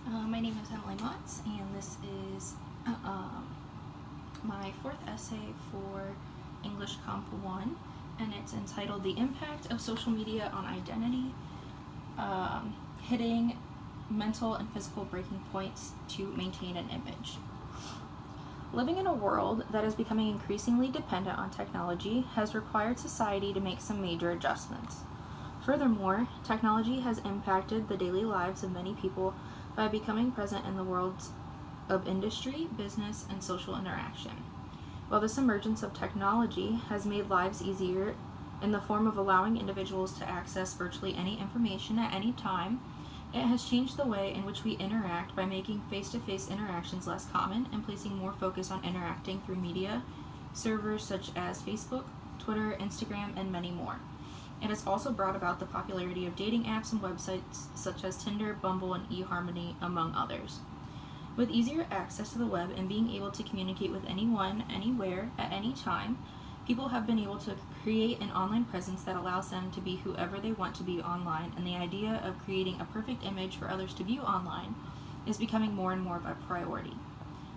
My name is Emily Motz, and this is my fourth essay for English Comp 1, and it's entitled The Impact of Social Media on Identity, Hitting Mental and Physical Breaking Points to Maintain an Image. Living in a world that is becoming increasingly dependent on technology has required society to make some major adjustments. Furthermore, technology has impacted the daily lives of many people by becoming present in the worlds of industry, business, and social interaction. While this emergence of technology has made lives easier in the form of allowing individuals to access virtually any information at any time, it has changed the way in which we interact by making face-to-face interactions less common and placing more focus on interacting through media servers such as Facebook, Twitter, Instagram, and many more. It has also brought about the popularity of dating apps and websites such as Tinder, Bumble, and eHarmony, among others. With easier access to the web and being able to communicate with anyone, anywhere, at any time, people have been able to create an online presence that allows them to be whoever they want to be online, and the idea of creating a perfect image for others to view online is becoming more and more of a priority.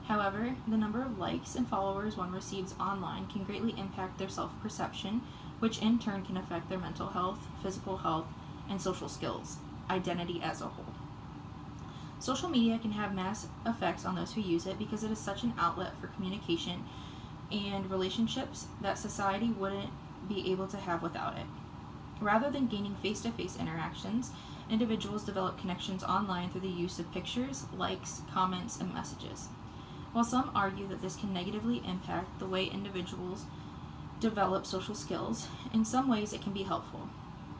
However, the number of likes and followers one receives online can greatly impact their self-perception, which in turn can affect their mental health, physical health, and social skills, identity as a whole. Social media can have mass effects on those who use it because it is such an outlet for communication and relationships that society wouldn't be able to have without it. Rather than gaining face-to-face interactions, individuals develop connections online through the use of pictures, likes, comments, and messages. While some argue that this can negatively impact the way individuals develop social skills, in some ways it can be helpful.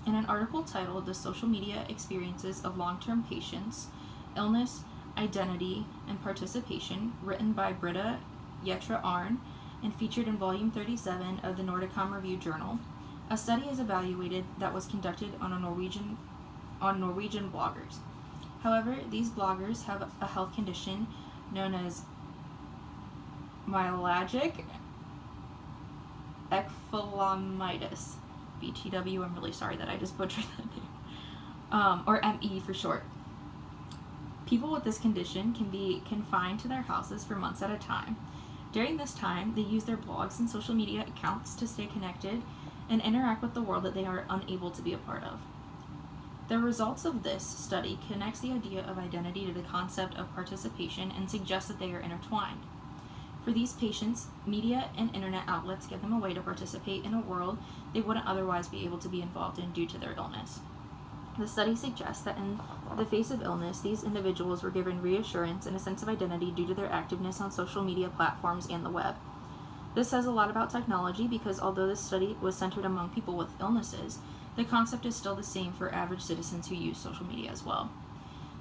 In an article titled The Social Media Experiences of Long-Term Patients, Illness, Identity, and Participation, written by Britta Yetra-Arn and featured in Volume 37 of the Nordicom Review Journal, a study is evaluated that was conducted on Norwegian bloggers. However, these bloggers have a health condition known as myalgic ecphalamitis, BTW. I'm really sorry that I just butchered that name, or ME for short. People with this condition can be confined to their houses for months at a time. During this time, they use their blogs and social media accounts to stay connected and interact with the world that they are unable to be a part of. The results of this study connects the idea of identity to the concept of participation and suggests that they are intertwined. For these patients, media and internet outlets give them a way to participate in a world they wouldn't otherwise be able to be involved in due to their illness. The study suggests that in the face of illness, these individuals were given reassurance and a sense of identity due to their activeness on social media platforms and the web. This says a lot about technology because although this study was centered among people with illnesses, the concept is still the same for average citizens who use social media as well.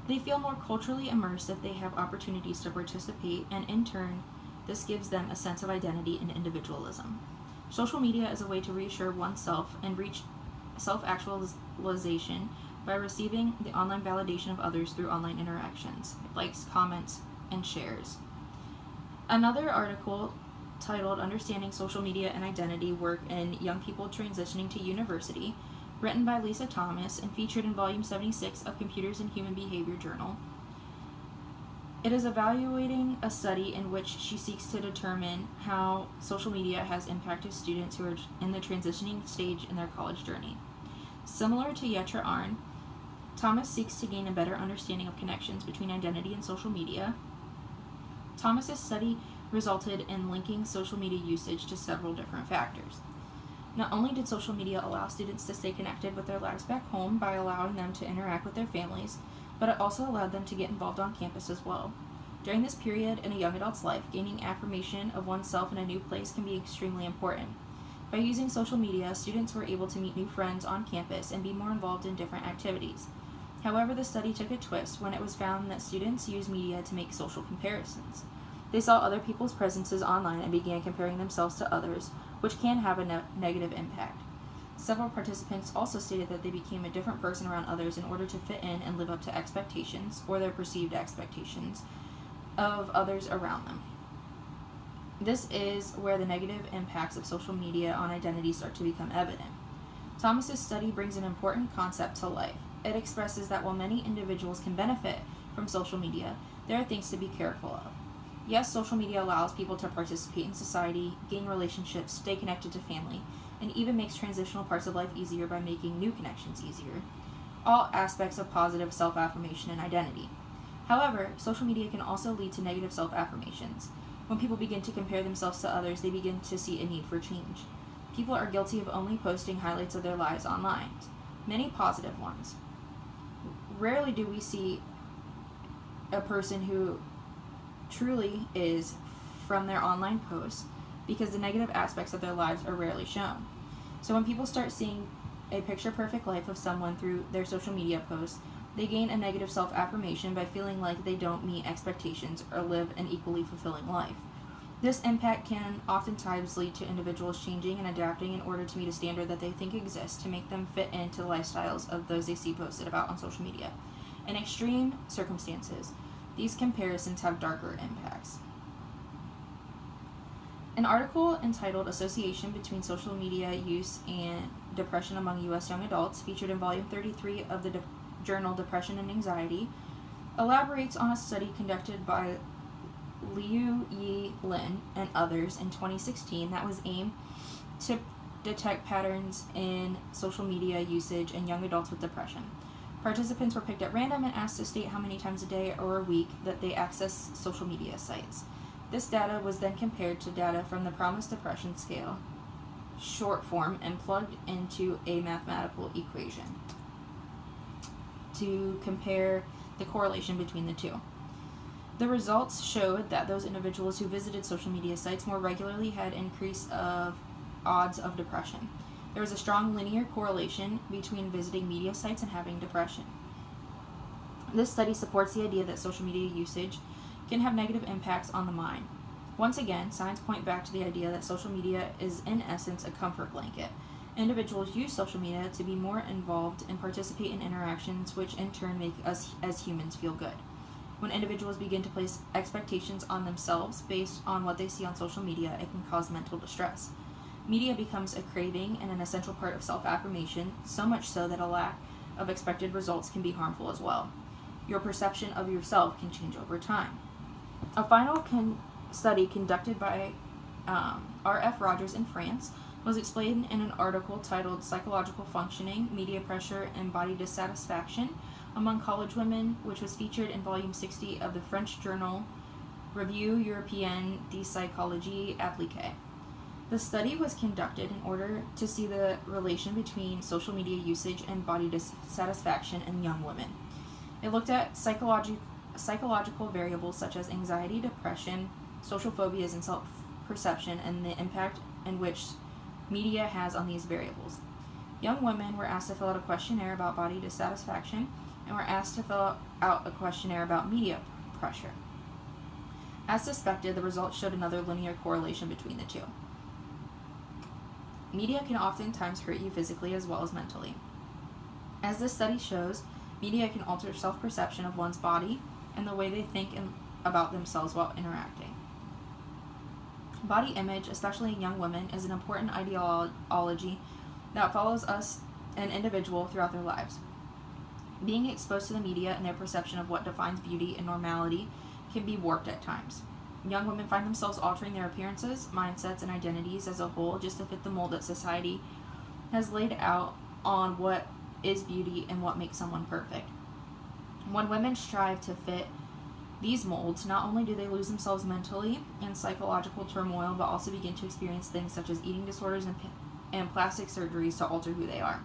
They feel more culturally immersed if they have opportunities to participate, and in turn, this gives them a sense of identity and individualism. Social media is a way to reassure oneself and reach self-actualization by receiving the online validation of others through online interactions, likes, comments, and shares. Another article titled Understanding Social Media and Identity Work in Young People Transitioning to University, written by Lisa Thomas and featured in Volume 76 of Computers and Human Behavior Journal. It is evaluating a study in which she seeks to determine how social media has impacted students who are in the transitioning stage in their college journey. Similar to Yetra-Arn, Thomas seeks to gain a better understanding of connections between identity and social media. Thomas's study resulted in linking social media usage to several different factors. Not only did social media allow students to stay connected with their lives back home by allowing them to interact with their families, but it also allowed them to get involved on campus as well. During this period in a young adult's life, gaining affirmation of oneself in a new place can be extremely important. By using social media, students were able to meet new friends on campus and be more involved in different activities. However, the study took a twist when it was found that students use media to make social comparisons. They saw other people's presences online and began comparing themselves to others, which can have a negative impact. Several participants also stated that they became a different person around others in order to fit in and live up to expectations, or their perceived expectations, of others around them. This is where the negative impacts of social media on identity start to become evident. Thomas's study brings an important concept to life. It expresses that while many individuals can benefit from social media, there are things to be careful of. Yes, social media allows people to participate in society, gain relationships, stay connected to family, and even makes transitional parts of life easier by making new connections easier. All aspects of positive self-affirmation and identity. However, social media can also lead to negative self-affirmations. When people begin to compare themselves to others, they begin to see a need for change. People are guilty of only posting highlights of their lives online, many positive ones. Rarely do we see a person who truly is from their online posts, because the negative aspects of their lives are rarely shown. So when people start seeing a picture-perfect life of someone through their social media posts, they gain a negative self-affirmation by feeling like they don't meet expectations or live an equally fulfilling life. This impact can oftentimes lead to individuals changing and adapting in order to meet a standard that they think exists to make them fit into the lifestyles of those they see posted about on social media. In extreme circumstances, these comparisons have darker impacts. An article entitled Association Between Social Media Use and Depression Among U.S. Young Adults, featured in volume 33 of the journal Depression and Anxiety, elaborates on a study conducted by Liu Yi Lin and others in 2016 that was aimed to detect patterns in social media usage in young adults with depression. Participants were picked at random and asked to state how many times a day or a week that they access social media sites. This data was then compared to data from the PROMIS Depression Scale, short form, and plugged into a mathematical equation to compare the correlation between the two. The results showed that those individuals who visited social media sites more regularly had increase of odds of depression. There was a strong linear correlation between visiting media sites and having depression. This study supports the idea that social media usage can have negative impacts on the mind. Once again, signs point back to the idea that social media is in essence a comfort blanket. Individuals use social media to be more involved and participate in interactions which in turn make us as humans feel good. When individuals begin to place expectations on themselves based on what they see on social media, it can cause mental distress. Media becomes a craving and an essential part of self-affirmation, so much so that a lack of expected results can be harmful as well. Your perception of yourself can change over time. A final study conducted by R.F. Rogers in France was explained in an article titled Psychological Functioning, Media Pressure, and Body Dissatisfaction Among College Women, which was featured in volume 60 of the French journal Revue Européenne de Psychologie Appliquée. The study was conducted in order to see the relation between social media usage and body dissatisfaction in young women. It looked at psychological variables such as anxiety, depression, social phobias, and self-perception, and the impact in which media has on these variables. Young women were asked to fill out a questionnaire about body dissatisfaction and were asked to fill out a questionnaire about media pressure. As suspected, the results showed another linear correlation between the two. Media can oftentimes hurt you physically as well as mentally. As this study shows, media can alter self-perception of one's body and the way they think about themselves while interacting. Body image, especially in young women, is an important ideology that follows us, an individual, throughout their lives. Being exposed to the media and their perception of what defines beauty and normality can be warped at times. Young women find themselves altering their appearances, mindsets, and identities as a whole just to fit the mold that society has laid out on what is beauty and what makes someone perfect. When women strive to fit these molds, not only do they lose themselves mentally in psychological turmoil, but also begin to experience things such as eating disorders and plastic surgeries to alter who they are.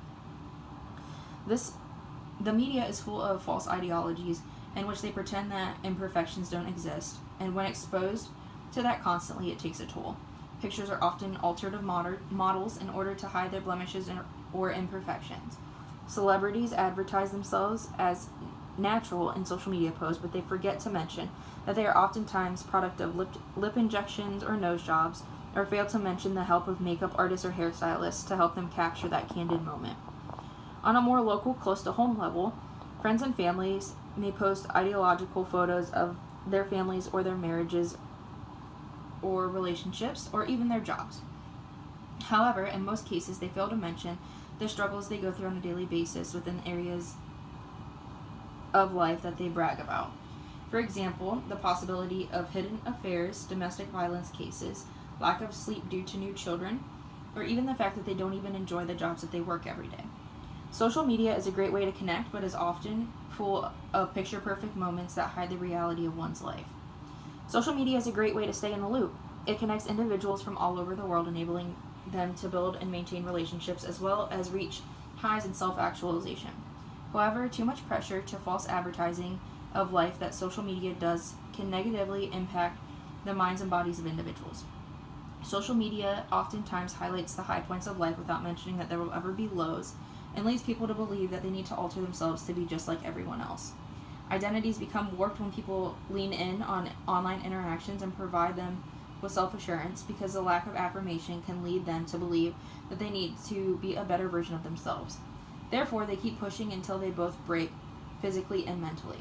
The media is full of false ideologies in which they pretend that imperfections don't exist, and when exposed to that constantly, it takes a toll. Pictures are often altered of models in order to hide their blemishes or imperfections. Celebrities advertise themselves as natural in social media posts, but they forget to mention that they are oftentimes product of lip injections or nose jobs, or fail to mention the help of makeup artists or hairstylists to help them capture that candid moment. On a more local, close-to-home level, friends and families may post ideological photos of their families or their marriages or relationships, or even their jobs. However, in most cases, they fail to mention the struggles they go through on a daily basis within areas of life that they brag about. For example, the possibility of hidden affairs, domestic violence cases, lack of sleep due to new children, or even the fact that they don't even enjoy the jobs that they work every day. Social media is a great way to connect, but is often full of picture-perfect moments that hide the reality of one's life. Social media is a great way to stay in the loop. It connects individuals from all over the world, enabling them to build and maintain relationships as well as reach highs in self-actualization. However, too much pressure to false advertising of life that social media does can negatively impact the minds and bodies of individuals. Social media oftentimes highlights the high points of life without mentioning that there will ever be lows, and leads people to believe that they need to alter themselves to be just like everyone else. Identities become warped when people lean in on online interactions and provide them with self-assurance, because the lack of affirmation can lead them to believe that they need to be a better version of themselves. Therefore, they keep pushing until they both break physically and mentally.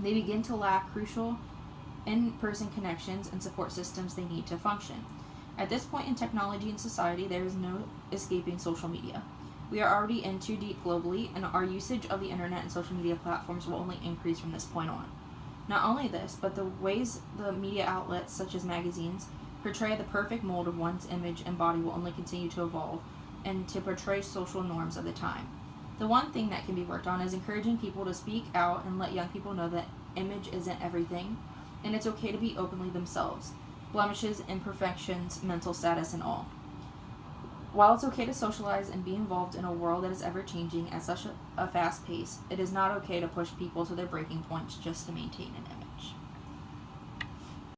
They begin to lack crucial in-person connections and support systems they need to function. At this point in technology and society, there is no escaping social media. We are already in too deep globally, and our usage of the internet and social media platforms will only increase from this point on. Not only this, but the ways the media outlets, such as magazines, portray the perfect mold of one's image and body will only continue to evolve and to portray social norms of the time. The one thing that can be worked on is encouraging people to speak out and let young people know that image isn't everything, and it's okay to be openly themselves, blemishes, imperfections, mental status, and all. While it's okay to socialize and be involved in a world that is ever-changing at such a fast pace, it is not okay to push people to their breaking points just to maintain an image.